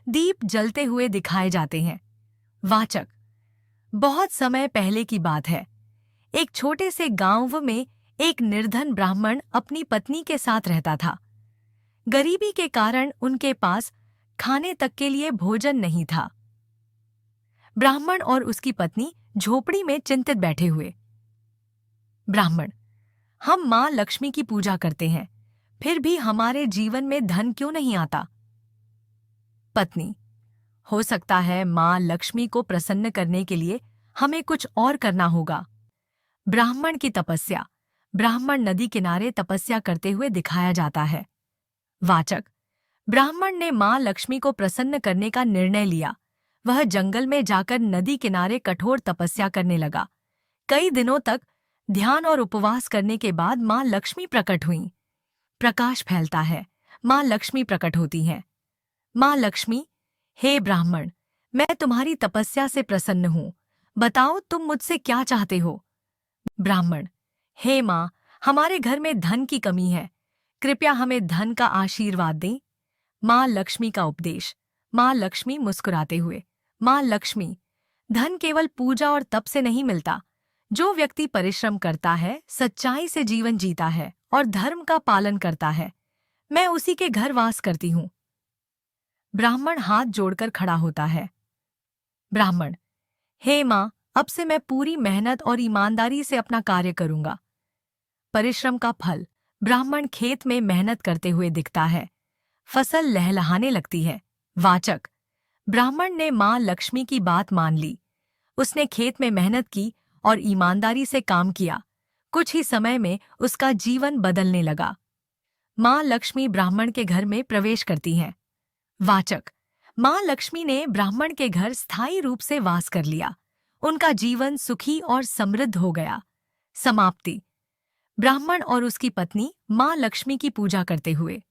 दीप जलते हुए दिखाए जाते हैं। वाचक: बहुत समय पहले की बात है। एक छोटे से गांव में एक निर्धन ब्राह्मण अपनी पत्नी के साथ रहता था। गरीबी के कारण उनके पास खाने तक के लिए भोजन नहीं था। ब्राह्मण और उसकी पत्नी झोपड़ी में चिंतित बैठे हुए। ब्राह्मण: हम मां लक्ष्मी की पूजा करते हैं, फिर भी हमारे जीवन में धन क्यों नहीं आता? पत्नी: हो सकता है मां लक्ष्मी को प्रसन्न करने के लिए हमें कुछ और करना होगा। ब्राह्मण की तपस्या: ब्राह्मण नदी किनारे तपस्या करते हुए दिखाया जाता है। वाचक: ब्राह्मण ने मां लक्ष्मी को प्रसन्न करने का निर्णय लिया। वह जंगल में जाकर नदी किनारे कठोर तपस्या करने लगा। कई दिनों तक ध्यान और उपवास करने के बाद मां लक्ष्मी प्रकट हुईं। प्रकाश फैलता है, मां लक्ष्मी प्रकट होती हैं। मां लक्ष्मी: हे ब्राह्मण, मैं तुम्हारी तपस्या से प्रसन्न हूँ। बताओ तुम मुझसे क्या चाहते हो? ब्राह्मण: हे मां, हमारे घर में धन की कमी है, कृपया हमें धन का आशीर्वाद दें। मां लक्ष्मी का उपदेश। मां लक्ष्मी मुस्कुराते हुए: मां लक्ष्मी, धन केवल पूजा और तप से नहीं मिलता। जो व्यक्ति परिश्रम करता है, सच्चाई से जीवन जीता है और धर्म का पालन करता है, मैं उसी के घर वास करती हूँ। ब्राह्मण हाथ जोड़कर खड़ा होता है। ब्राह्मण: हे मां, अब से मैं पूरी मेहनत और ईमानदारी से अपना कार्य करूंगा। परिश्रम का फल: ब्राह्मण खेत में मेहनत करते हुए दिखता है। फसल लहलहाने लगती है। वाचक: ब्राह्मण ने मां लक्ष्मी की बात मान ली। उसने खेत में मेहनत की और ईमानदारी से काम किया। कुछ ही समय में उसका जीवन बदलने लगा। मां लक्ष्मी ब्राह्मण के घर में प्रवेश करती हैं। वाचक: मां लक्ष्मी ने ब्राह्मण के घर स्थायी रूप से वास कर लिया। उनका जीवन सुखी और समृद्ध हो गया। समाप्ति। ब्राह्मण और उसकी पत्नी मां लक्ष्मी की पूजा करते हुए।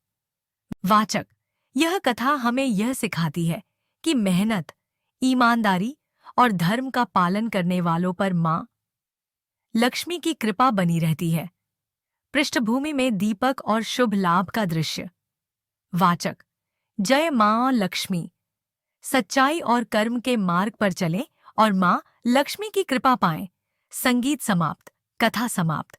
वाचक: यह कथा हमें यह सिखाती है कि मेहनत, ईमानदारी और धर्म का पालन करने वालों पर मां लक्ष्मी की कृपा बनी रहती है। पृष्ठभूमि में दीपक और शुभ लाभ का दृश्य। वाचक: जय मां लक्ष्मी। सच्चाई और कर्म के मार्ग पर चलें और मां लक्ष्मी की कृपा पाएं। संगीत समाप्त। कथा समाप्त।